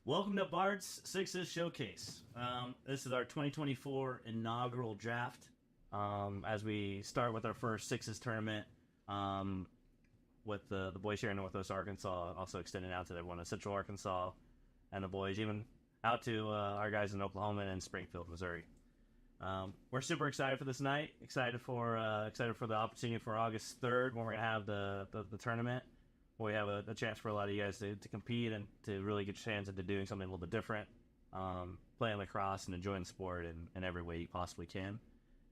Welcome to Bart's Sixes Showcase. This is our 2024 inaugural draft. As we start with our first Sixes tournament, with the boys here in Northwest Arkansas, also extending out to everyone in Central Arkansas, and the boys even out to our guys in Oklahoma and Springfield, Missouri. We're super excited for this night. Excited for the opportunity for August 3rd when we're gonna have the tournament. We have a chance for a lot of you guys to compete and to really get a chance into doing something a little bit different, playing lacrosse and enjoying the sport in every way you possibly can,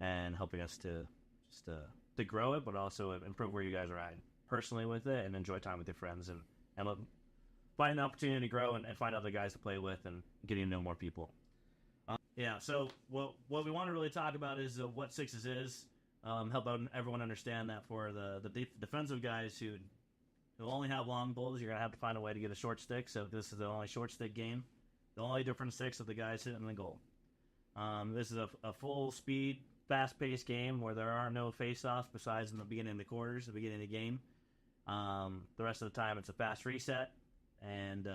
and helping us to grow it, but also improve where you guys are at personally with it and enjoy time with your friends and find the opportunity to grow and find other guys to play with and getting to know more people. So what we want to really talk about is what Sixes is, help everyone understand that for the defensive guys who only have long bowls, you're going to have to find a way to get a short stick. So this is the only short stick game. The only different sticks of the guys hitting the goal. This is a full speed, fast-paced game where there are no face-offs besides in the beginning of the quarters, the beginning of the game. The rest of the time it's a fast reset and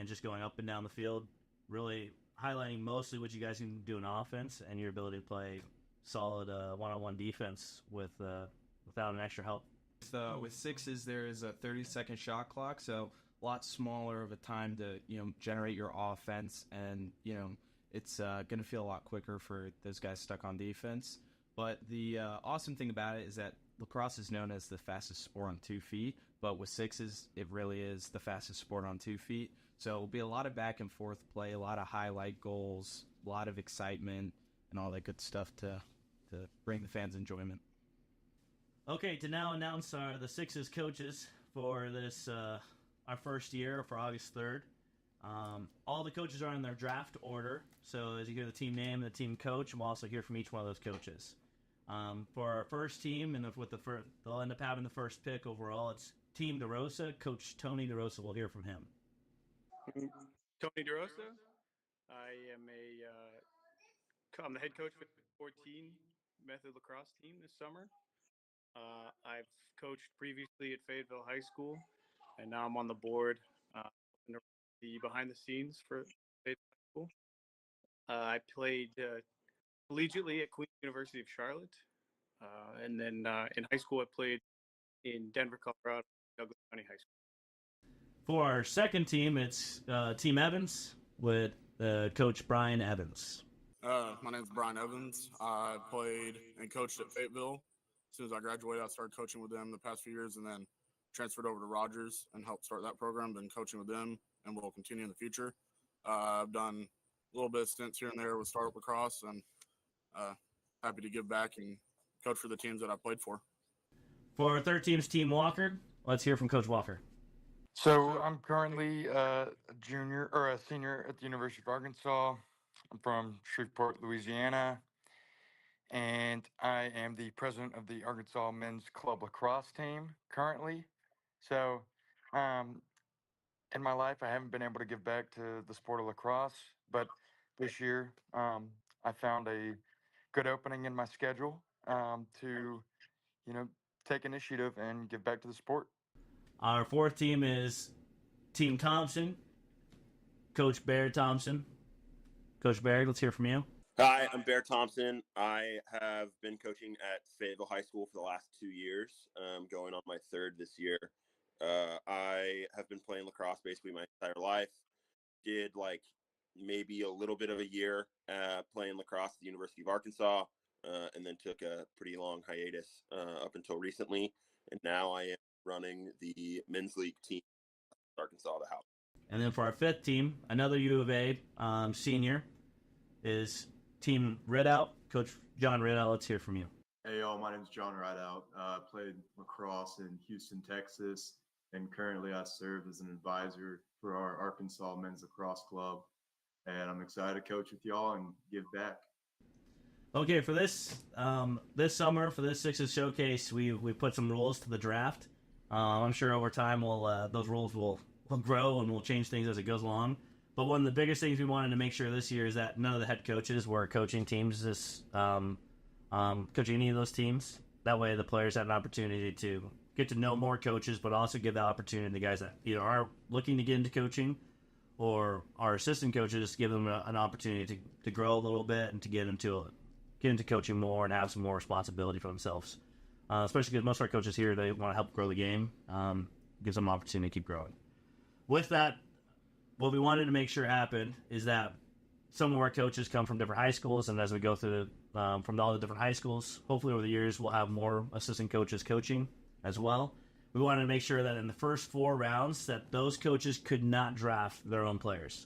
just going up and down the field, really highlighting mostly what you guys can do in offense and your ability to play solid one-on-one defense without an extra help. With Sixes, there is a 30-second shot clock, so a lot smaller of a time to generate your offense, and it's going to feel a lot quicker for those guys stuck on defense. But the awesome thing about it is that lacrosse is known as the fastest sport on 2 feet, but with Sixes, it really is the fastest sport on 2 feet. So it'll be a lot of back and forth play, a lot of highlight goals, a lot of excitement, and all that good stuff to bring the fans enjoyment. Okay, to now announce the Sixes coaches for this, our first year for August 3rd. All the coaches are in their draft order, so as you hear the team name and the team coach, we'll also hear from each one of those coaches. For our first team, and they'll end up having the first pick overall, it's Team DeRosa. Coach Tony DeRosa, we'll hear from him. Tony DeRosa. I'm the head coach with the 14 method lacrosse team this summer. I've coached previously at Fayetteville High School, and now I'm on the board the behind the scenes for Fayetteville High School. I played collegiately at Queen's University of Charlotte, and then in high school I played in Denver, Colorado, Douglas County High School. For our second team, it's Team Evans with Coach Brian Evans. My name's Brian Evans. I played and coached at Fayetteville. As soon as I graduated, I started coaching with them the past few years and then transferred over to Rogers and helped start that program. Been coaching with them and will continue in the future. I've done a little bit of stints here and there with startup lacrosse, and happy to give back and coach for the teams that I played for. For our third team's Team Walker, let's hear from Coach Walker. So I'm currently a senior at the University of Arkansas. I'm from Shreveport, Louisiana, and I am the president of the Arkansas Men's Club Lacrosse team currently. So in my life, I haven't been able to give back to the sport of lacrosse, but this year I found a good opening in my schedule to take initiative and give back to the sport. Our fourth team is Team Thompson. Coach Baird Thompson. Coach Baird, let's hear from you. Hi, I'm Bart Thompson. I have been coaching at Fayetteville High School for the last 2 years, going on my third this year. I have been playing lacrosse basically my entire life. Did maybe a little bit of a year playing lacrosse at the University of Arkansas, and then took a pretty long hiatus up until recently. And now I am running the men's league team at Arkansas, the house. And then for our fifth team, another U of A senior is Team Ridout. Coach John Ridout, let's hear from you. Hey, y'all. My name is John Ridout. Played lacrosse in Houston, Texas, and currently I serve as an advisor for our Arkansas Men's Lacrosse Club. And I'm excited to coach with y'all and give back. Okay, for this summer, for this Sixes Showcase, we put some rules to the draft. I'm sure over time those rules will grow and we'll change things as it goes along. But one of the biggest things we wanted to make sure this year is that none of the head coaches were coaching teams coaching any of those teams. That way the players had an opportunity to get to know more coaches, but also give the opportunity to guys that either are looking to get into coaching or our assistant coaches give them an opportunity to grow a little bit and to get into coaching more and have some more responsibility for themselves. Especially because most of our coaches here, they want to help grow the game. Gives them an opportunity to keep growing. With that, what we wanted to make sure happened is that some of our coaches come from different high schools, and as we go through from all the different high schools, hopefully over the years we'll have more assistant coaches coaching as well. We wanted to make sure that in the first 4 rounds that those coaches could not draft their own players.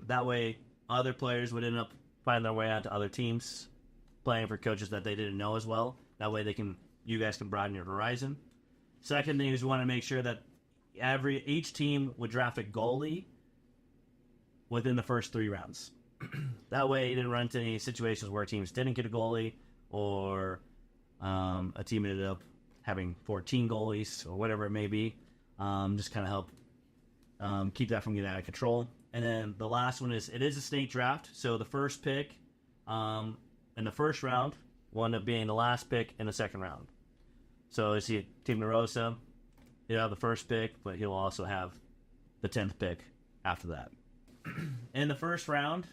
That way, other players would end up finding their way out to other teams, playing for coaches that they didn't know as well. That way, you guys can broaden your horizon. Second thing is we want to make sure that each team would draft a goalie within the first 3 rounds. That way, you didn't run into any situations where teams didn't get a goalie, or a team ended up having 14 goalies, or whatever it may be. Just kind of help keep that from getting out of control. And then the last one is, it is a state draft, so the first pick in the first round will end up being the last pick in the second round. So you see Team NaRosa, he'll have the first pick, but he'll also have the 10th pick after that. In the first round,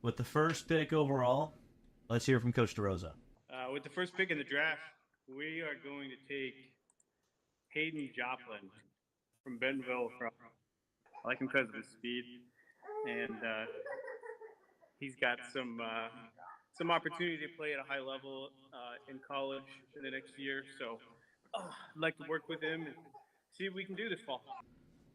with the first pick overall, let's hear from Coach DeRosa. With the first pick in the draft, we are going to take Hayden Joplin from Bentonville. I like him because of his speed, and he's got some opportunity to play at a high level in college in the next year. So I'd like to work with him and see if we can do this fall.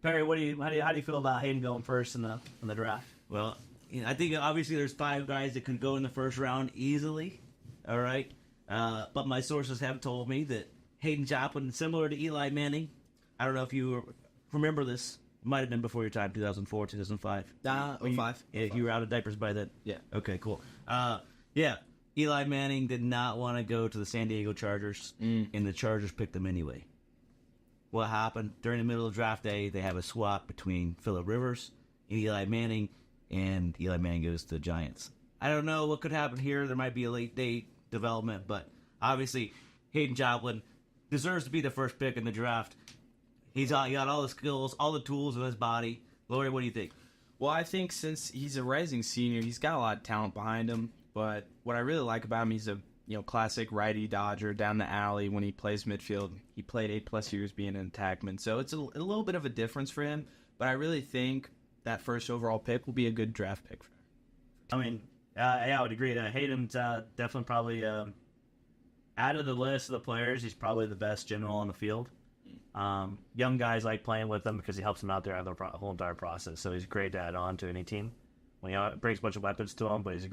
Perry, how do you feel about Hayden going first in the draft? Well, I think obviously there's 5 guys that can go in the first round easily. All right, but my sources have told me that Hayden Joplin, similar to Eli Manning, I don't know if you remember this. It might have been before your time, 2004, 2005. 05. You were out of diapers by then. Yeah. Okay, cool. Yeah, Eli Manning did not want to go to the San Diego Chargers, and the Chargers picked him anyway. What happened? During the middle of draft day, they have a swap between Phillip Rivers and Eli Manning goes to the Giants. I don't know what could happen here. There might be a late date development, but obviously Hayden Joplin deserves to be the first pick in the draft. He got all the skills, all the tools in his body. Lori, what do you think? Well, I think since he's a rising senior, he's got a lot of talent behind him. But what I really like about him, he's a classic righty dodger down the alley when he plays midfield. He played 8+ years being an attackman, so it's a little bit of a difference for him. But I really think that first overall pick will be a good draft pick for him. I mean, yeah, I would agree. Hayden's definitely probably out of the list of the players, he's probably the best general on the field. Young guys like playing with him because he helps them out there the whole entire process. So he's great to add on to any team. It brings a bunch of weapons to him, but he's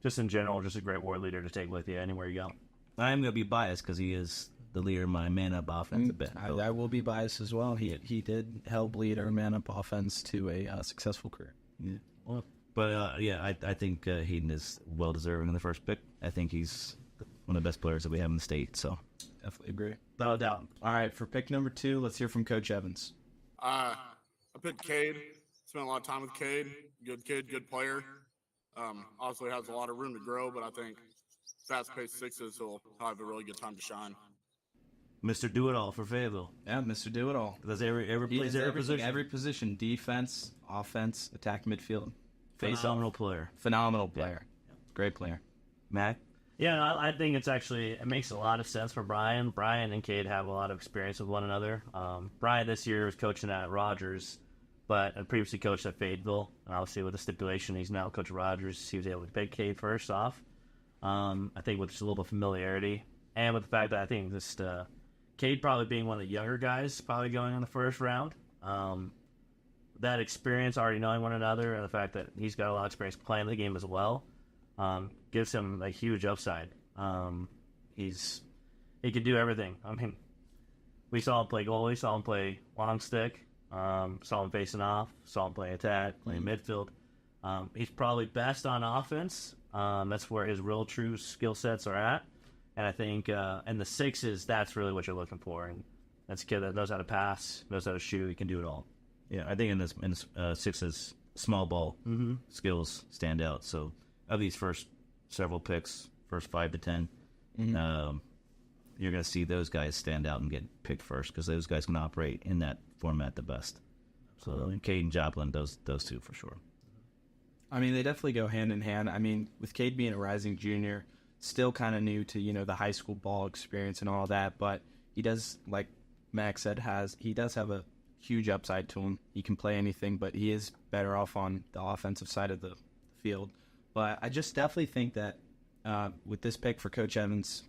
just in general, just a great war leader to take with you anywhere you go. I'm going to be biased because he is the leader of my man-up offense a bit. I will be biased as well. He did help lead our man-up offense to a successful career. Yeah. Well, but I think Hayden is well-deserving in the first pick. I think he's one of the best players that we have in the state, so definitely agree. Without a doubt. All right, for pick number 2, let's hear from Coach Evans. I picked Cade. Spent a lot of time with Cade. Good kid, good player. Obviously has a lot of room to grow, but I think fast-paced 6s will have a really good time to shine. Mr. Do-It-All for Fayetteville. Yeah, Mr. Do-It-All. Does every plays every position? Every position, defense, offense, attack, midfield. Phenomenal player. Phenomenal player. Yeah. Great player. Mac? Yeah, no, I think it makes a lot of sense for Brian. Brian and Cade have a lot of experience with one another. Brian this year was coaching at Rogers, but had previously coached at Fayetteville. And obviously with the stipulation he's now coach at Rogers, he was able to pick Cade first off. I think with just a little bit of familiarity. And with the fact that I think this Cade probably being one of the younger guys probably going in the first round. That experience, already knowing one another, and the fact that he's got a lot of experience playing the game as well, gives him a huge upside. He can do everything. I mean, we saw him play goalie, saw him play long stick, saw him facing off, saw him play attack, play midfield. He's probably best on offense. That's where his real true skill sets are at. And I think in the 6s, that's really what you're looking for. And that's a kid that knows how to pass, knows how to shoot, he can do it all. Yeah, I think in this 6s, small ball skills stand out. So of these first several picks, first 5 to 10, you're going to see those guys stand out and get picked first because those guys can operate in that format the best. So Caden Joplin, those two for sure. I mean, they definitely go hand in hand. I mean, with Cade being a rising junior, still kind of new to, the high school ball experience and all that, but he does, like Max said, he does have a huge upside to him. He can play anything, but he is better off on the offensive side of the field. But I just definitely think that with this pick for Coach Evans,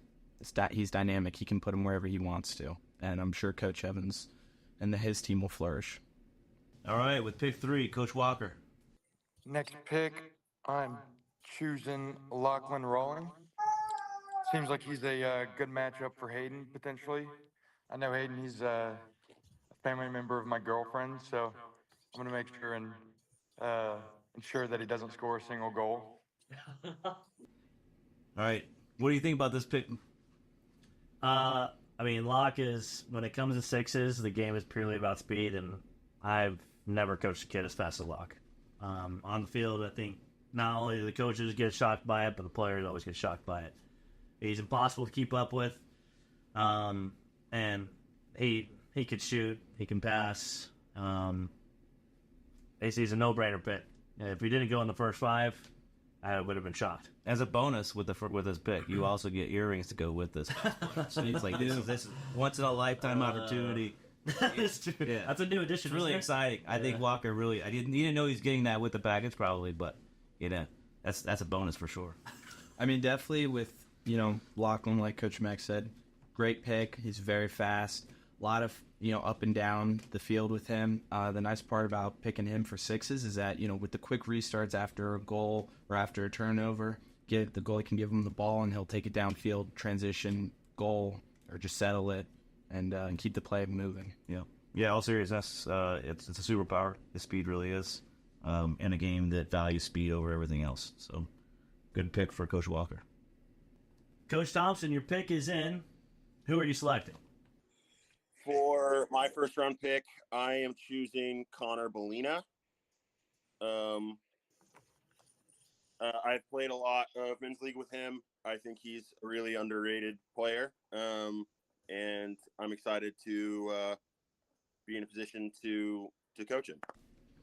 he's dynamic. He can put him wherever he wants to, and I'm sure Coach Evans and his team will flourish. All right, with pick 3, Coach Walker. Next pick, I'm choosing Lachlan Rawling. Seems like he's a good matchup for Hayden, potentially. I know Hayden, he's a family member of my girlfriend, so I'm going to make sure and ensure that he doesn't score a single goal. All right, what do you think about this pick? I mean, Locke is, when it comes to sixes, the game is purely about speed, and I've never coached a kid as fast as Locke. On the field, I think not only do the coaches get shocked by it, but the players always get shocked by it. He's impossible to keep up with, and he could shoot, he can pass. He's a no-brainer pick. If he didn't go in the first 5, I would have been shocked. As a bonus with this pick, you also get earrings to go with this. So it's like this is once in a lifetime opportunity. That is true. Yeah. That's a new addition. It's really exciting. I think Walker really. I didn't know he's getting that with the package probably, but that's a bonus for sure. I mean, definitely with Lachlan, like Coach Max said, great pick. He's very fast. A lot of up and down the field with him. The nice part about picking him for sixes is that with the quick restarts after a goal or after a turnover, the goalie can give him the ball and he'll take it downfield, transition, goal, or just settle it and keep the play moving. Yeah. All seriousness, it's a superpower. The speed really is, in a game that values speed over everything else. So, good pick for Coach Walker. Coach Thompson, your pick is in. Who are you selecting? For my first round pick, I am choosing Connor Bellina. I've played a lot of men's league with him. I think he's a really underrated player, and I'm excited to be in a position to coach him.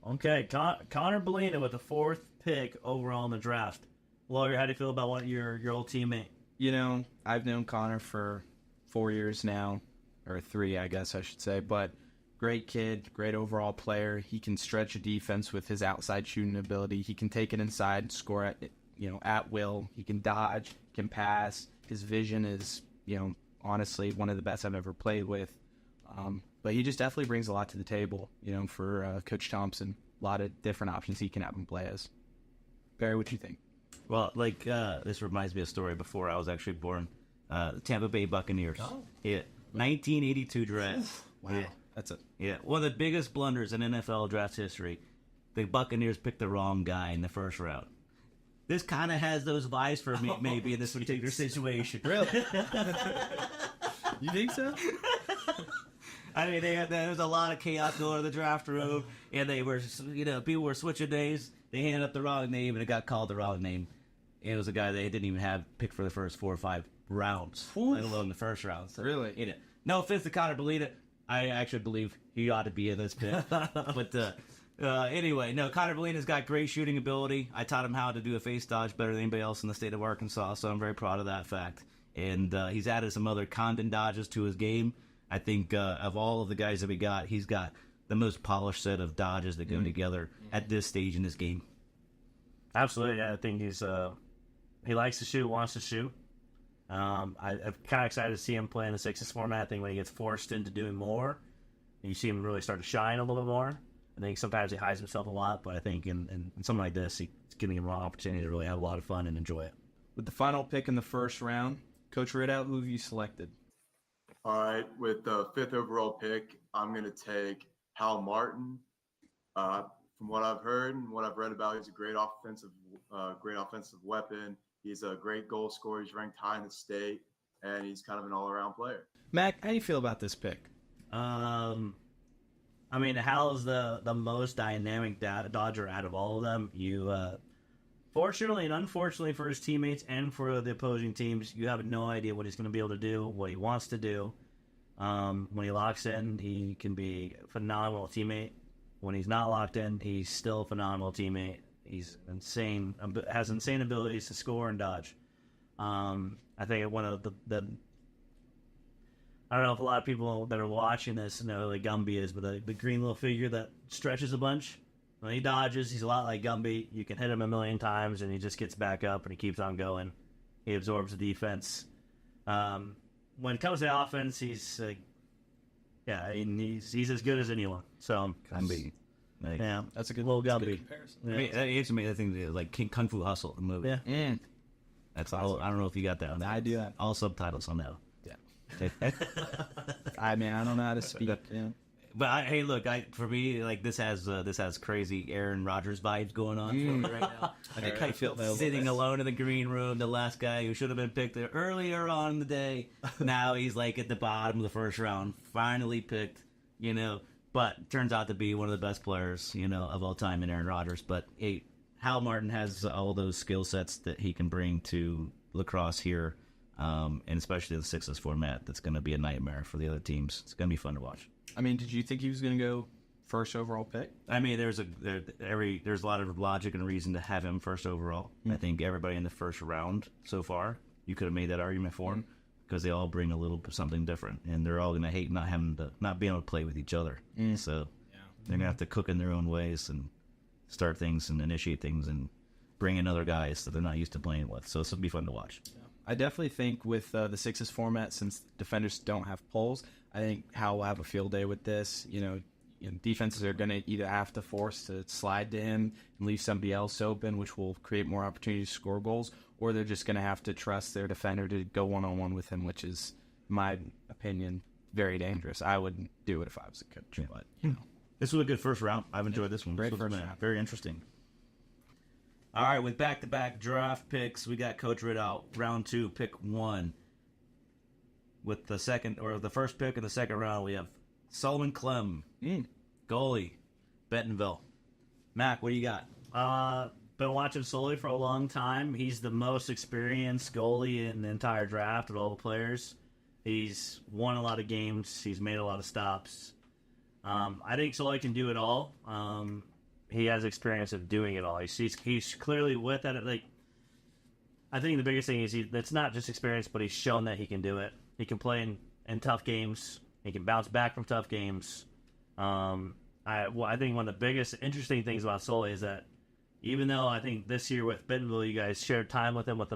Okay, Connor Bellina with the 4th pick overall in the draft. Lawyer, how do you feel about your old teammate? I've known Connor for 4 years now, or 3, I guess I should say, but great kid, great overall player. He can stretch a defense with his outside shooting ability. He can take it inside, score at will. He can dodge, can pass. His vision is, honestly one of the best I've ever played with. But he just definitely brings a lot to the table, for Coach Thompson. A lot of different options he can have him play as. Barry, what do you think? Well, this reminds me of a story before I was actually born. The Tampa Bay Buccaneers. Oh. Yeah, 1982 draft. Wow. Yeah, one of the biggest blunders in NFL draft history. The Buccaneers picked the wrong guy in the first round. This kind of has those vibes for me, maybe, in this particular situation. Really? You think so? I mean, there was a lot of chaos going in the draft room, and they were, people were switching names. They handed up the wrong name, and it got called the wrong name. And it was a guy they didn't even have picked for the first 4 or 5 rounds, let alone the first round. So, Really? No offense to Connor Bellina. I actually believe he ought to be in this pick. But anyway, no, Connor Bellina's got great shooting ability. I taught him how to do a face dodge better than anybody else in the state of Arkansas, so I'm very proud of that fact. And he's added some other condon dodges to his game. I think of all of the guys that we got, he's got the most polished set of dodges that go together at this stage in this game. Absolutely. I think he likes to shoot, wants to shoot. I'm kind of excited to see him play in the sixes format. I think when he gets forced into doing more, you see him really start to shine a little bit more. I think sometimes he hides himself a lot, but I think in something like this, he's giving him an opportunity to really have a lot of fun and enjoy it. With the final pick in the first round, Coach Ridout, who have you selected? All right, with the 5th overall pick, I'm going to take Hal Martin. From what I've heard and what I've read about, he's a great offensive weapon. He's a great goal scorer. He's ranked high in the state, and he's kind of an all-around player. Mac, how do you feel about this pick? I mean, Hal is the most dynamic dodger out of all of them. Fortunately and unfortunately for his teammates and for the opposing teams, you have no idea what he's going to be able to do, what he wants to do. When he locks in, he can be a phenomenal teammate. when he's not locked in, he's still a phenomenal teammate. He's insane, has insane abilities to score and dodge. I think one of the I don't know if a lot of people that are watching this know who Gumby is, but the green little figure that stretches a bunch. When he dodges, he's a lot like Gumby. You can hit him a million times, and he just gets back up, and he keeps on going. He absorbs the defense. When it comes to offense, he's as good as anyone. So Gumby. Like, yeah, That's a good little that's a Gumby. good comparison. I mean, that used to make that thing like Kung Fu Hustle, the movie. Yeah. That's all. I don't know if you got that. I do that. All subtitles on that. Yeah. I mean, I don't know how to speak. Yeah. But hey, look, for me, like this has crazy Aaron Rodgers vibes going on for me right now. Like, I feel sitting alone in the green room, the last guy who should have been picked earlier on in the day. Now he's like at the bottom of the first round, finally picked. But turns out to be one of the best players, of all time in Aaron Rodgers. But hey, Hal Martin has all those skill sets that he can bring to lacrosse here, and especially the sixes format. That's going to be a nightmare for the other teams. It's going to be fun to watch. I mean, did you think he was going to go first overall pick? I mean, there's a lot of logic and reason to have him first overall. I think everybody in the first round so far, you could have made that argument for him because they all bring a little something different, and they're all going to hate not being able to play with each other. So they're going to have to cook in their own ways and start things and initiate things and bring in other guys that they're not used to playing with. So this will be fun to watch. I definitely think with the sixes format, since defenders don't have poles, I think Hal will have a field day with this. Defenses are going to either have to force to slide to him and leave somebody else open, which will create more opportunities to score goals, or they're just going to have to trust their defender to go one-on-one with him, which is, in my opinion, very dangerous. I wouldn't do it if I was a coach, but This was a good first round. I've enjoyed this one. Great This was first round. Very interesting. All right, with back-to-back draft picks, we got Coach Riddell, round 2, pick 1. With the first pick in the second round, we have Solomon Clem, goalie, Bentonville. Mac, what do you got? Been watching Sully for a long time. He's the most experienced goalie in the entire draft of all the players. He's won a lot of games. He's made a lot of stops. I think Sully can do it all. He has experience of doing it all. He's clearly with at it. Like, I think the biggest thing is it's not just experience, but he's shown that he can do it. He can play in tough games. He can bounce back from tough games. I think one of the biggest interesting things about Sully is that even though I think this year with Bentonville, you guys shared time with him with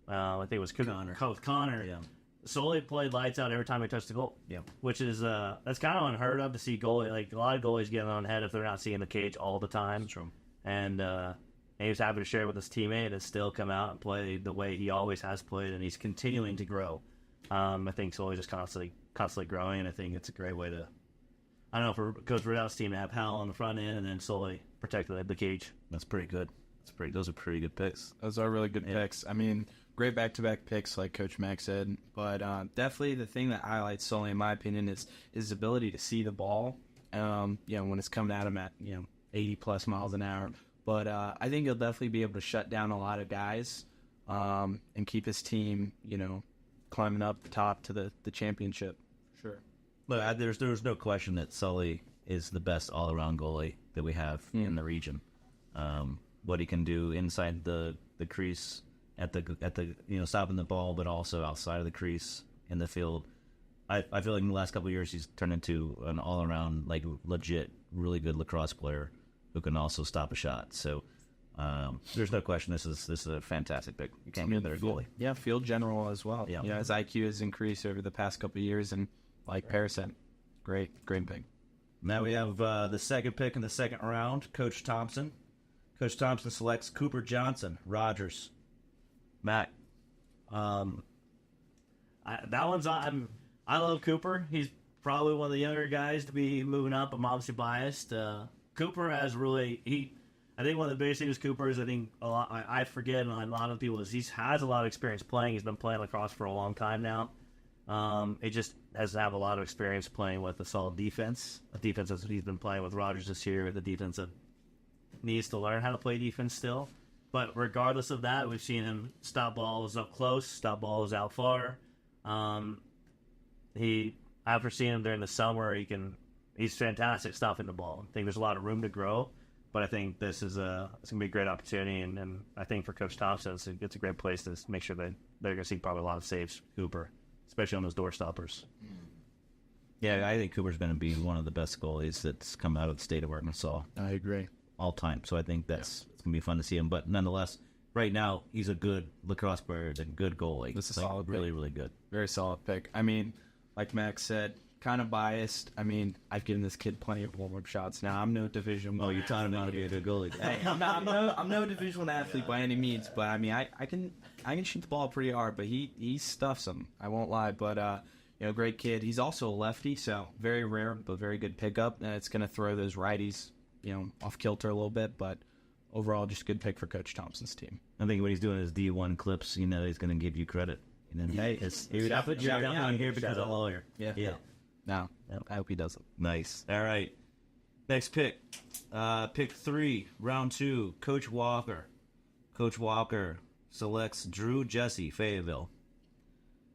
I think it was Connor. With Connor. Yeah. Sully played lights out every time he touched the goal. Yeah. Which is that's kind of unheard of to see goalie. Like a lot of goalies get on head if they're not seeing the cage all the time. That's true. And he was happy to share with his teammate and still come out and play the way he always has played, and he's continuing to grow. I think Sully's just constantly growing, and I think it's a great way to, I don't know, for Coach Riddell's team to have Hal on the front end and then Sully protect the cage. That's pretty good. Those are pretty good picks. those are really good picks. I mean, great back-to-back picks, like Coach Mack said. But definitely the thing that highlights Sully, in my opinion, is his ability to see the ball. When it's coming at him at 80+ miles an hour. But I think he'll definitely be able to shut down a lot of guys and keep his team, climbing up the top to the championship. Sure. Look, there's no question that Sully is the best all-around goalie that we have in the region. What he can do inside the crease at the stopping the ball, but also outside of the crease in the field. I feel like in the last couple of years he's turned into an all-around, like, legit, really good lacrosse player who can also stop a shot. So there's no question this is a fantastic pick. You can't get a better goalie. Yeah, field general as well. Yeah. His IQ has increased over the past couple of years, and like Paris said, great pick. Now we have the second pick in the second round, Coach Thompson. Coach Thompson selects Cooper Johnson, Rogers. Mac. I love Cooper. He's probably one of the younger guys to be moving up. I'm obviously biased. Cooper has I think one of the biggest things with Cooper is I forget, and a lot of people, is he has a lot of experience playing. He's been playing lacrosse for a long time now. He just has to have a lot of experience playing with a solid defense. A defense that he's been playing with Rogers this year, with a defense that needs to learn how to play defense still. But regardless of that, we've seen him stop balls up close, stop balls out far. After seeing him during the summer, he He's fantastic stuffing the ball. I think there's a lot of room to grow, but I think this is it's gonna be a great opportunity, and I think for Coach Thompson, it's a great place to make sure that they're gonna see probably a lot of saves for Cooper, especially on those door stoppers. Yeah, I think Cooper's going to be one of the best goalies that's come out of the state of Arkansas I agree. all time. So I think it's going to be fun to see him. But nonetheless, right now, he's a good lacrosse player and a good goalie. This is like, solid, really, really good. Very solid pick. I mean, like Max said, kind of biased. I mean, I've given this kid plenty of warm-up shots. Now, I'm no Division Oh, One. you taught him how to be a good goalie. Hey, I'm no Division One athlete by any means, but I mean, I can shoot the ball pretty hard, but he stuffs them. I won't lie, but great kid. He's also a lefty, so very rare, but very good pickup, and it's going to throw those righties, off kilter a little bit, but overall, just a good pick for Coach Thompson's team. I think what he's doing is D1 clips. He's going to give you credit. And then, hey, you're definitely here because of a lawyer. Yeah. No, I hope he doesn't. Nice. All right. Next pick. Pick 3, round 2, Coach Walker. Coach Walker selects Drew Jesse, Fayetteville.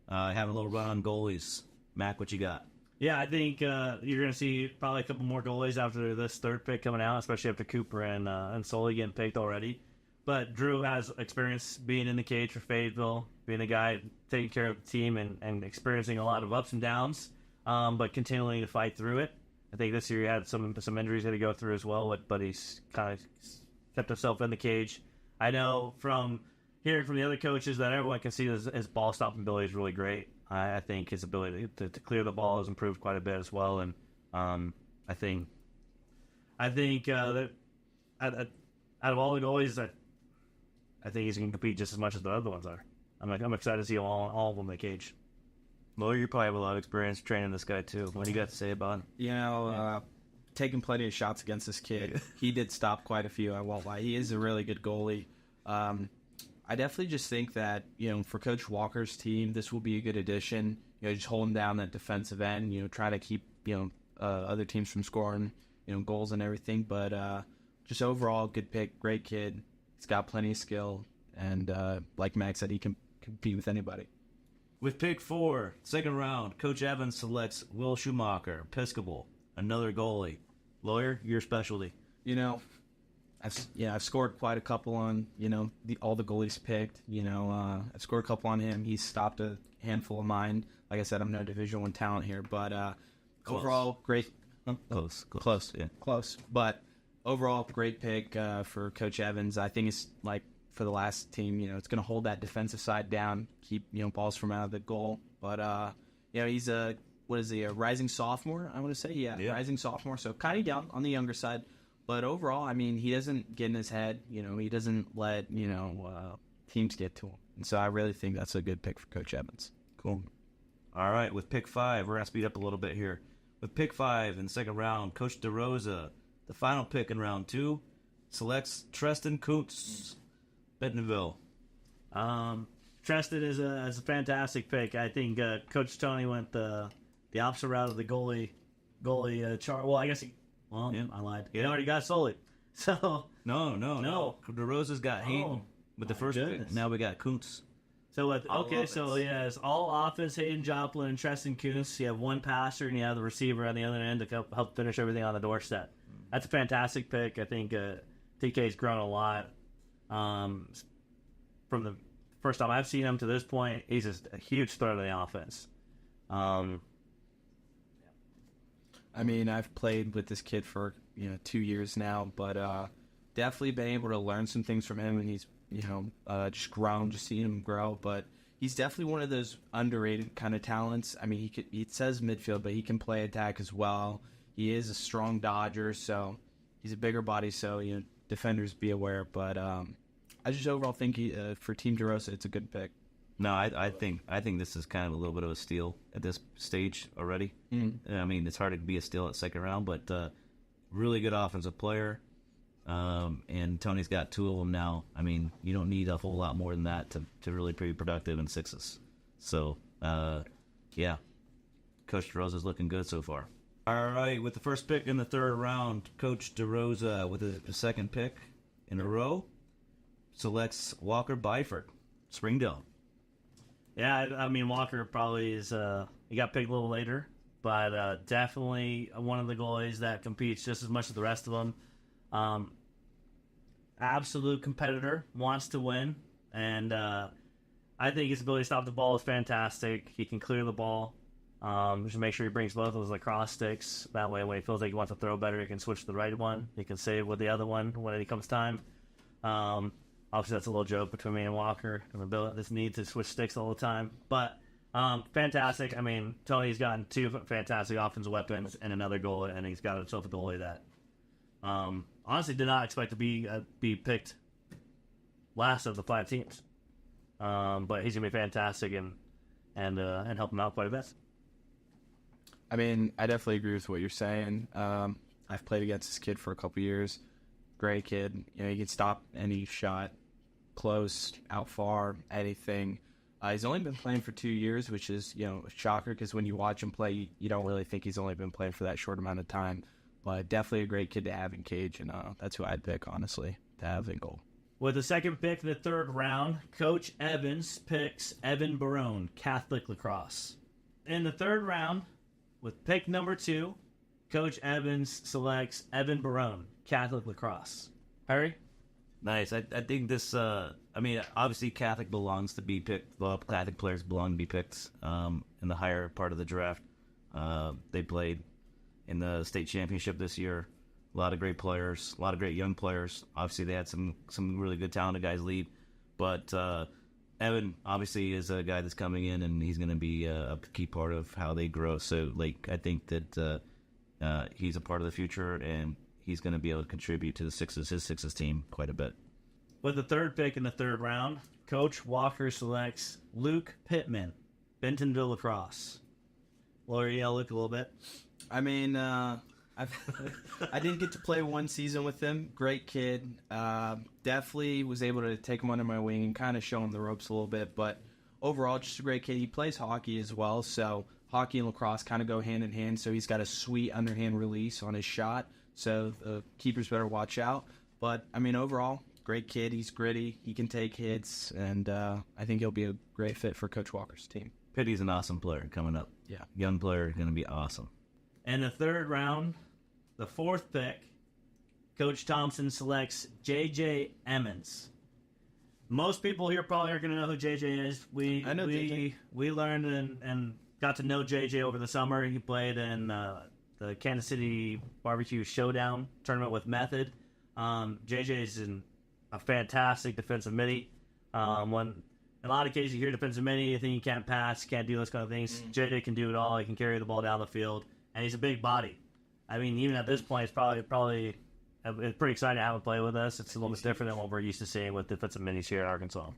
Having a little run on goalies. Mac, what you got? Yeah, I think you're going to see probably a couple more goalies after this third pick coming out, especially after Cooper and Sully getting picked already. But Drew has experience being in the cage for Fayetteville, being a guy taking care of the team and experiencing a lot of ups and downs, but continuing to fight through it. I think this year he had some injuries that he go through as well, but he's kind of kept himself in the cage. I know from hearing from the other coaches that everyone can see his ball stopping ability is really great. I think his ability to clear the ball has improved quite a bit as well, and I think that out of all the goalies, I think he's going to compete just as much as the other ones are. I'm excited to see all of them in the cage. Well, you probably have a lot of experience training this guy too. What do you got to say about him? Taking plenty of shots against this kid. He did stop quite a few, I won't lie. He is a really good goalie. I definitely just think that, for Coach Walker's team, this will be a good addition. Just holding down that defensive end, try to keep, other teams from scoring, goals and everything. But just overall, good pick, great kid. He's got plenty of skill. And like Max said, he can compete with anybody. With pick 4, second round, Coach Evans selects Will Schumacher, Episcopal, another goalie. Lawyer, your specialty. I've scored quite a couple on, all the goalies picked. I've scored a couple on him. He's stopped a handful of mine. Like I said, I'm no Division I talent here, but overall, great. Close, yeah. Close. But overall, great pick for Coach Evans. I think it's like for the last team, it's going to hold that defensive side down, keep, balls from out of the goal. But, he's a rising sophomore, I want to say. Yeah, rising sophomore. So kind of down on the younger side. But overall, I mean, he doesn't get in his head. He doesn't let, teams get to him. And so I really think that's a good pick for Coach Evans. Cool. All right, with pick 5, we're going to speed up a little bit here. With pick 5 in the second round, Coach DeRosa, the final pick in round 2, selects Treston Kuntz, Bentonville. Treston is a fantastic pick. I think Coach Tony went the opposite route of the goalie chart. Well, I guess I lied. He already got Sully. So No. DeRosa's got Hayden with the first pick. Now we got Kuntz. So it's all offense, Hayden Joplin and Treston Kuntz. You have one passer and you have the receiver on the other end to help finish everything on the doorstep. That's a fantastic pick. I think TK's grown a lot. From the first time I've seen him to this point, he's just a huge threat of the offense. I mean, I've played with this kid for 2 years now, but definitely been able to learn some things from him, and he's just grown, just seeing him grow. But he's definitely one of those underrated kind of talents. I mean, he says midfield, but he can play attack as well. He is a strong dodger, so he's a bigger body, so defenders be aware. But I just overall think for Team DeRosa, it's a good pick. No, I think this is kind of a little bit of a steal at this stage already. Mm-hmm. I mean, it's hard to be a steal at second round, but really good offensive player. And Tony's got 2 of them now. I mean, you don't need a whole lot more than that to really be productive in 6s. So, yeah, Coach DeRosa's looking good so far. All right, with the first pick in the third round, Coach DeRosa, with the second pick in a row, selects Walker Byford, Springdale. Yeah, I mean, Walker probably is he got picked a little later, but definitely one of the goalies that competes just as much as the rest of them. Absolute competitor, wants to win, and I think his ability to stop the ball is fantastic. He can clear the ball. Just make sure he brings both of those lacrosse sticks. That way, when he feels like he wants to throw better, he can switch to the right one. He can save with the other one when it comes time. Obviously, that's a little joke between me and Walker. This need to switch sticks all the time. But fantastic. I mean, Tony's gotten 2 fantastic offensive weapons and another goal, and he's got himself a goalie that honestly did not expect to be picked last of the 5 teams. But he's gonna be fantastic and help him out quite a bit. I mean, I definitely agree with what you're saying. I've played against this kid for a couple years. Great kid. You know, he can stop any shot, close, out far, anything. He's only been playing for 2 years, which is, you know, a shocker because when you watch him play, you don't really think he's only been playing for that short amount of time. But definitely a great kid to have in cage, and that's who I'd pick, honestly, to have in goal. With the second pick in the 3rd round, Coach Evans picks Evan Barone, Catholic Lacrosse. In the 3rd round, with pick number 2, Coach Evans selects Evan Barone, Catholic Lacrosse. Harry? Nice. I think this, I mean, obviously Catholic belongs to be picked. Well, Catholic players belong to be picked in the higher part of the draft. They played in the state championship this year. A lot of great players, a lot of great young players. Obviously, they had some really good talented guys leave. But Evan, obviously, is a guy that's coming in, and he's going to be a key part of how they grow. So, like, I think that he's a part of the future, and he's going to be able to contribute to his Sixes team quite a bit. With the 3rd pick in the 3rd round, Coach Walker selects Luke Pittman, Bentonville Lacrosse. Lower your Luke a little bit. I mean, I didn't get to play 1 season with him. Great kid. Definitely was able to take him under my wing and kind of show him the ropes a little bit. But overall, just a great kid. He plays hockey as well, so hockey and lacrosse kind of go hand in hand. So he's got a sweet underhand release on his shot. So the keepers better watch out. But, I mean, overall, great kid. He's gritty. He can take hits. And I think he'll be a great fit for Coach Walker's team. Pitty's an awesome player coming up. Yeah. Young player, going to be awesome. In the 3rd round, the 4th pick, Coach Thompson selects J.J. Emmons. Most people here probably aren't going to know who J.J. is. I know JJ. We learned and got to know J.J. over the summer. He played in the Kansas City Barbecue Showdown tournament with Method. J.J. is a fantastic defensive midi. When in a lot of cases you hear defensive midi, you think you can't pass, can't do those kind of things. J.J. can do it all. He can carry the ball down the field, and he's a big body. I mean, even at this point, it's pretty exciting to have him play with us. It's a little bit different than what we're used to seeing with defensive minis here in Arkansas.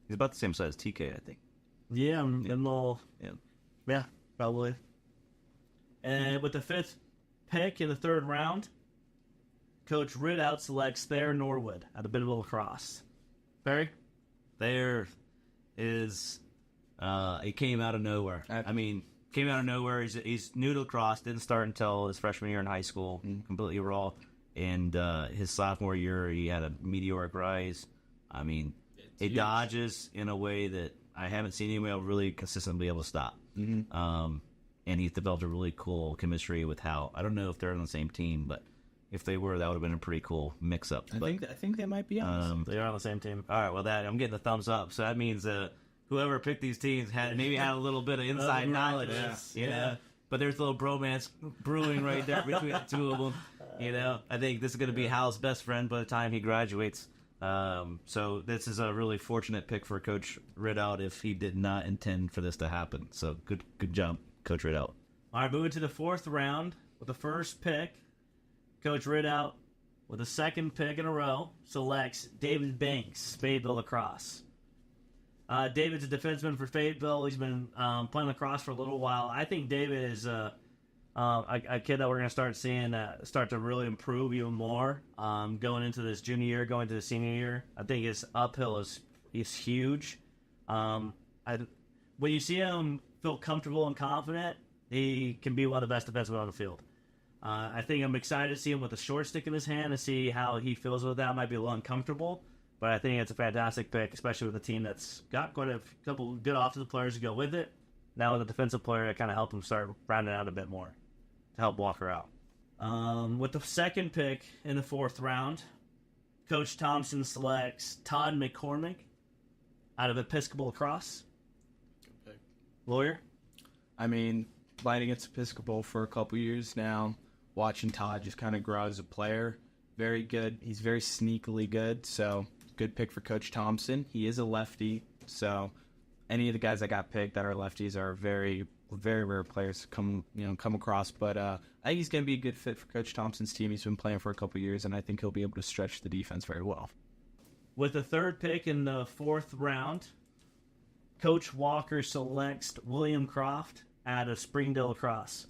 He's about the same size as TK, I think. Yeah, yeah, probably. And with the 5th pick in the 3rd round, Coach Ridout selects Thayer Norwood out of Bentonville Lacrosse. Barry? Thayer is, he came out of nowhere. Came out of nowhere. He's new to lacrosse. Didn't start until his freshman year in high school. Completely raw. And his sophomore year, he had a meteoric rise. I mean, he dodges in a way that I haven't seen anyone really consistently be able to stop. And he's developed a really cool chemistry with Hal. I don't know if they're on the same team, but if they were, that would have been a pretty cool mix-up. I think they might be on. They are on the same team. All right, well, I'm getting the thumbs up. So that means whoever picked these teams had a little bit of inside knowledge. Yeah. But there's a little bromance brewing right there between the two of them. You know, I think this is going to be Hal's best friend by the time he graduates. So this is a really fortunate pick for Coach Ridout if he did not intend for this to happen. So good job, Coach Ridout. All right, moving to the 4th round with the 1st pick, Coach Ridout, with the 2nd pick in a row, selects David Banks, Fayetteville Lacrosse. David's a defenseman for Fayetteville. He's been playing lacrosse for a little while. I think David is a kid that we're going to start seeing start to really improve even more going into this junior year, going to the senior year. I think his uphill is huge. When you see him feel comfortable and confident, he can be one of the best defensemen on the field. I think I'm excited to see him with a short stick in his hand and see how he feels with that. Might be a little uncomfortable, but I think it's a fantastic pick, especially with a team that's got quite a couple good offensive players to go with it. now with a defensive player to kind of help him start rounding out a bit more to help Walker out. With the second pick in the 4th round, Coach Thompson selects Todd McCormick out of Episcopal Lacrosse. Good pick. Lawyer? I mean, playing against Episcopal for a couple years now, watching Todd just kind of grow as a player. Very good. He's very sneakily good, so good pick for Coach Thompson. He is a lefty, so any of the guys that got picked that are lefties are very, very rare players to come across. But I think he's going to be a good fit for Coach Thompson's team. He's been playing for a couple years, and I think he'll be able to stretch the defense very well. With the 3rd pick in the 4th round, Coach Walker selects William Croft out of Springdale Lacrosse.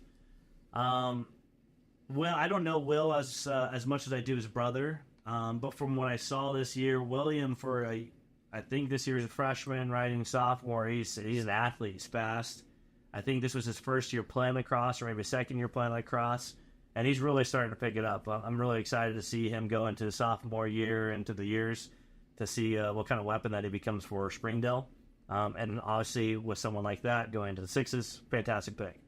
Well, I don't know Will as much as I do his brother, but from what I saw this year, William I think this year is a freshman, riding sophomore. He's an athlete. He's fast. I think this was his first year playing lacrosse, or maybe second year playing lacrosse, and he's really starting to pick it up. I'm really excited to see him go into sophomore year, into the years, to see what kind of weapon that he becomes for Springdale. And obviously, with someone like that going into the 6s, fantastic pick.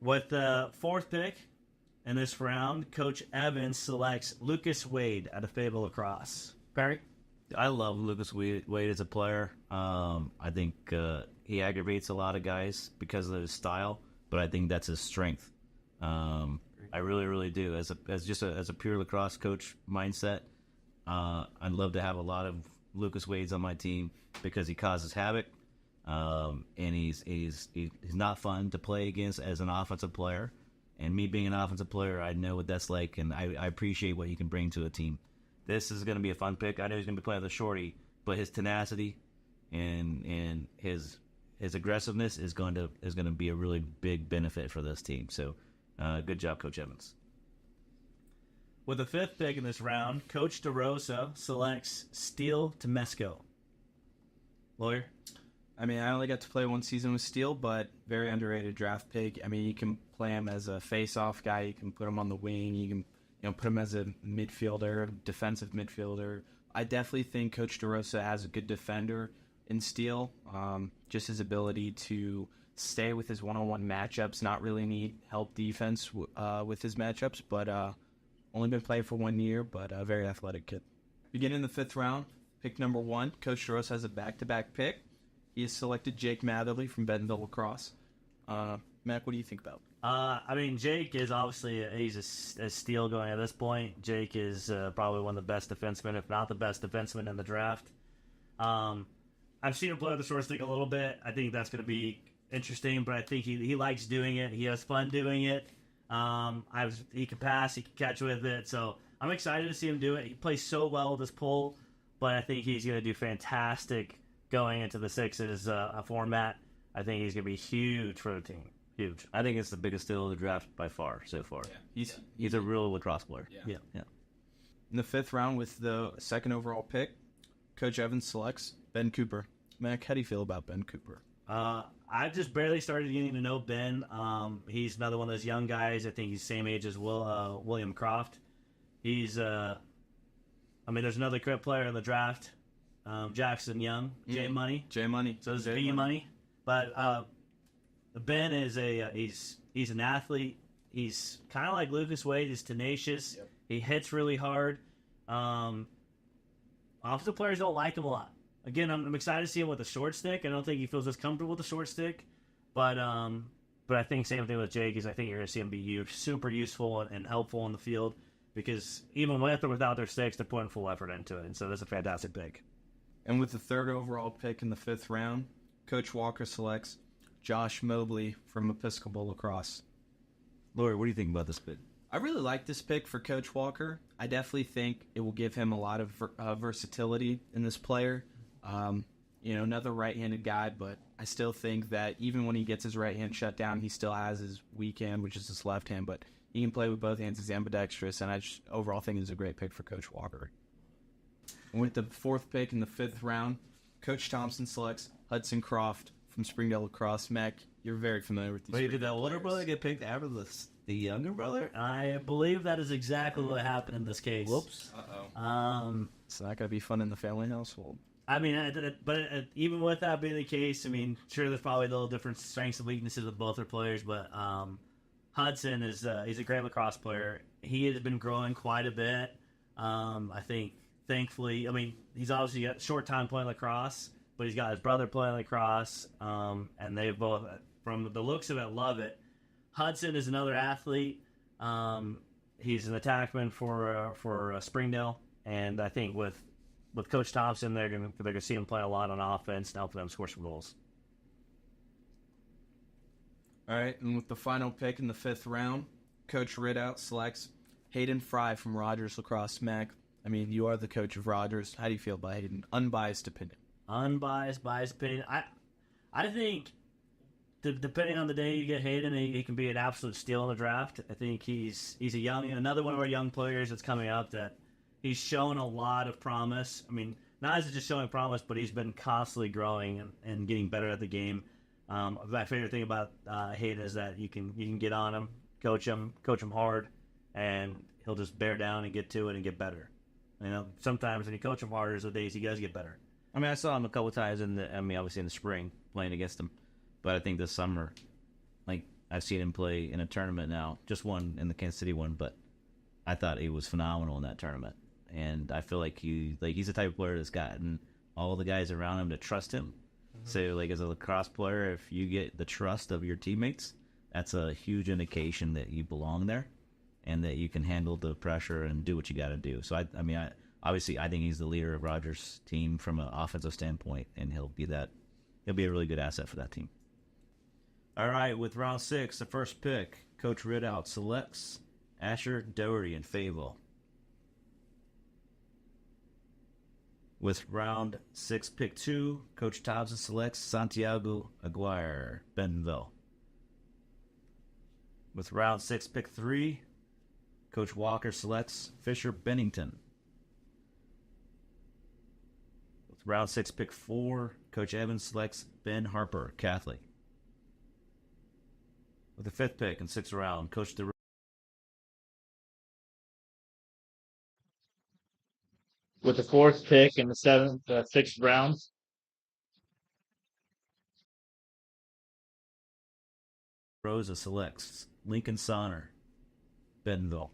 With the 4th pick in this round, Coach Evans selects Lucas Wade out of Fayetteville Lacrosse. Perry? I love Lucas Wade as a player. I think he aggravates a lot of guys because of his style, but I think that's his strength. I really, really do. As a pure lacrosse coach mindset, I'd love to have a lot of Lucas Wades on my team because he causes havoc, and he's not fun to play against as an offensive player. And me being an offensive player, I know what that's like, and I appreciate what he can bring to a team. This is going to be a fun pick. I know he's going to be playing with a shorty, but his tenacity and his aggressiveness is going to be a really big benefit for this team. So, good job, Coach Evans. With the 5th pick in this round, Coach DeRosa selects Steele Temesco. Lawyer? I mean, I only got to play one season with Steele, but very underrated draft pick. I mean, you can play him as a face-off guy. You can put him on the wing. You can put him as a midfielder, defensive midfielder. I definitely think Coach DeRosa has a good defender in Steele. Just his ability to stay with his one-on-one matchups, not really need help defense with his matchups, but only been playing for 1 year, but a very athletic kid. Beginning the 5th round, pick number 1, Coach DeRosa has a back-to-back pick. He has selected Jake Matherly from Bentonville Lacrosse. Mac, what do you think about? I mean, Jake is obviously he's a steal going at this point. Jake is probably one of the best defensemen, if not the best defenseman in the draft. I've seen him play with the short stick a little bit. I think that's going to be interesting, but I think he likes doing it. He has fun doing it. He can pass, he can catch with it, so I'm excited to see him do it. He plays so well with this pull, but I think he's going to do fantastic going into the 6s format. I think he's going to be huge for the team. Huge. I think it's the biggest steal of the draft by far so far. Yeah. He's a real lacrosse player. Yeah. In the 5th round, with the 2nd overall pick, Coach Evans selects Ben Cooper. Mac, how do you feel about Ben Cooper? I just barely started getting to know Ben. He's another one of those young guys. I think he's the same age as William Croft. He's, there's another great player in the draft, Jackson Young, J Money. J Money. So this is B Money. But Ben is he's an athlete. He's kind of like Lucas Wade. He's tenacious. Yep. He hits really hard. Offensive players don't like him a lot. Again, I'm excited to see him with a short stick. I don't think he feels as comfortable with the short stick, but I think same thing with Jake is I think you're going to see him be super useful and helpful in the field because even with or without their sticks, they're putting full effort into it, and so that's a fantastic pick. And with the 3rd overall pick in the 5th round, Coach Walker selects Josh Mobley from Episcopal Lacrosse. Lori, what do you think about this pick? I really like this pick for Coach Walker. I definitely think it will give him a lot of versatility in this player. Another right-handed guy, but I still think that even when he gets his right hand shut down, he still has his weak hand, which is his left hand, but he can play with both hands. He's ambidextrous, and I just overall think it's a great pick for Coach Walker. And with the 4th pick in the 5th round, Coach Thompson selects Hudson Croft from Springdale Lacrosse. Mac, you're very familiar with these. Wait, did that older brother get picked after the younger brother? I believe that is exactly what happened in this case. Whoops. It's not going to be fun in the family household. I mean, even with that being the case, I mean, sure, there's probably a little different strengths and weaknesses of both their players, but Hudson is he's a great lacrosse player. He has been growing quite a bit. I think, thankfully, I mean, he's obviously got short time playing lacrosse, but he's got his brother playing lacrosse, and they both, from the looks of it, love it. Hudson is another athlete. He's an attackman for Springdale, and I think with Coach Thompson, they're gonna see him play a lot on offense and help them score some goals. All right, and with the final pick in the 5th round, Coach Ridout selects Hayden Fry from Rogers Lacrosse Smack. I mean, you are the coach of Rogers. How do you feel about Hayden? Unbiased opinion. Biased opinion. I think depending on the day you get Hayden, he can be an absolute steal in the draft. I think he's another one of our young players that's coming up that he's shown a lot of promise. I mean, not as just showing promise, but he's been constantly growing and getting better at the game. My favorite thing about Hayden is that you can get on him, coach him hard, and he'll just bear down and get to it and get better. You know, sometimes when you coach him harder, there's the days he does get better. I mean, I saw him a couple times obviously in the spring playing against him, but I think this summer, like, I've seen him play in a tournament now, just one in the Kansas City one, but I thought he was phenomenal in that tournament. And I feel like he's the type of player that's gotten all the guys around him to trust him. Mm-hmm. So, like, as a lacrosse player, if you get the trust of your teammates, that's a huge indication that you belong there and that you can handle the pressure and do what you got to do. So, I mean, obviously, I think he's the leader of Rogers' team from an offensive standpoint, and he'll be a really good asset for that team. All right, with round 6, the first pick, Coach Ridout selects Asher Doherty in Fayetteville. With round 6, pick 2, Coach Thompson selects Santiago Aguirre, Bentonville. With round 6, pick 3, Coach Walker selects Fisher Bennington. With round 6, pick 4, Coach Evans selects Ben Harper, Catholic. With the 5th pick in 6th round, Coach DeRosa. With the 4th pick in the 6th round, Rosa selects Lincoln Sonner, Bentonville.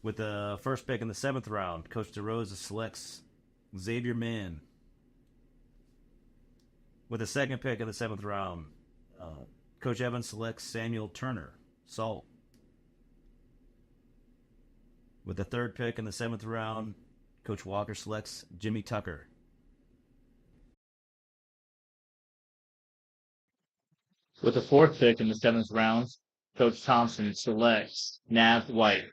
With the 1st pick in the 7th round, Coach DeRosa selects Xavier Mann. With the 2nd pick in the 7th round, Coach Evans selects Samuel Turner, Salt. With the 3rd pick in the 7th round, Coach Walker selects Jimmy Tucker. with the 4th pick in the 7th round, Coach Thompson selects Nav White.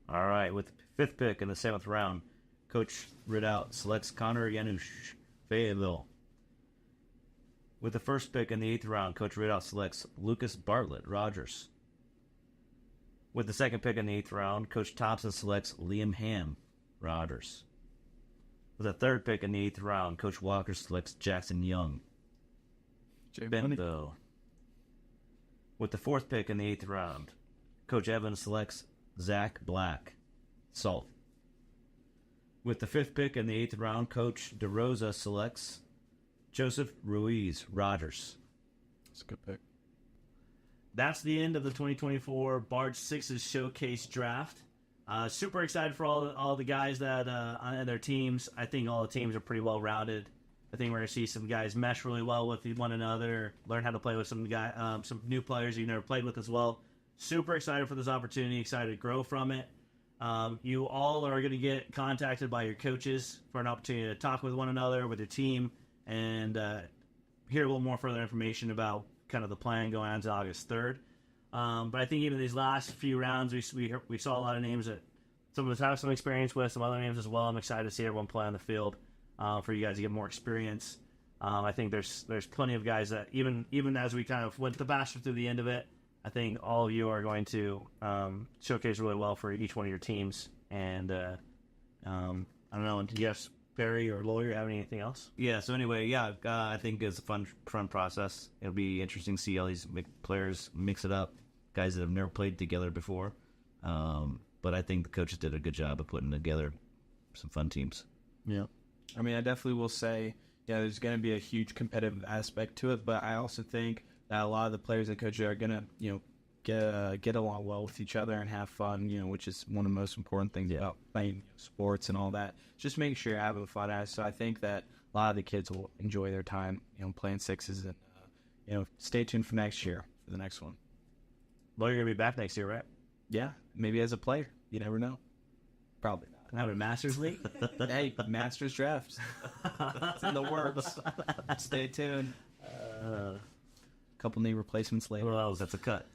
All right, with the 5th pick in the 7th round, Coach Ridout selects Connor Yanush, Fayetteville. With the 1st pick in the 8th round, Coach Ridout selects Lucas Bartlett, Rogers. With the 2nd pick in the 8th round, Coach Thompson selects Liam Ham, Rogers. With the 3rd pick in the 8th round, Coach Walker selects Jackson Young, Bentonville. With the 4th pick in the 8th round, Coach Evans selects Zach Black, Salt. With the 5th pick in the 8th round, Coach DeRosa selects Joseph Ruiz, Rogers. That's a good pick. That's the end of the 2024 Bart Sixes Showcase Draft. Super excited for all the guys that on their teams. I think all the teams are pretty well rounded. I think we're gonna see some guys mesh really well with one another, learn how to play with some new players you've never played with as well. Super excited for this opportunity. Excited to grow from it. You all are going to get contacted by your coaches for an opportunity to talk with one another, with your team, and hear a little more further information about kind of the plan going on to August 3rd. But I think even these last few rounds, we saw a lot of names that some of us have some experience with, some other names as well. I'm excited to see everyone play on the field for you guys to get more experience. I think there's plenty of guys that even as we kind of went the bastard through the end of it, I think all of you are going to showcase really well for each one of your teams. And I don't know, do you guys, Barry or Lawyer, have anything else? Yeah, so anyway, I think it's a fun process. It'll be interesting to see all these players mix it up. guys that have never played together before. But I think the coaches did a good job of putting together some fun teams. Yeah. I mean, I definitely will say, yeah, there's going to be a huge competitive aspect to it, but I also think that a lot of the players that coach are going to, get along well with each other and have fun, which is one of the most important things about playing sports and all that. Just making sure you're having fun. So I think that a lot of the kids will enjoy their time, playing sixes, and stay tuned for next year for the next one. Well, you're gonna be back next year, right? Yeah, maybe as a player. You never know. Probably not. Have a Masters League? Hey, Masters draft. It's in the works. Stay tuned. Couple knee replacements later. Well, that's a cut.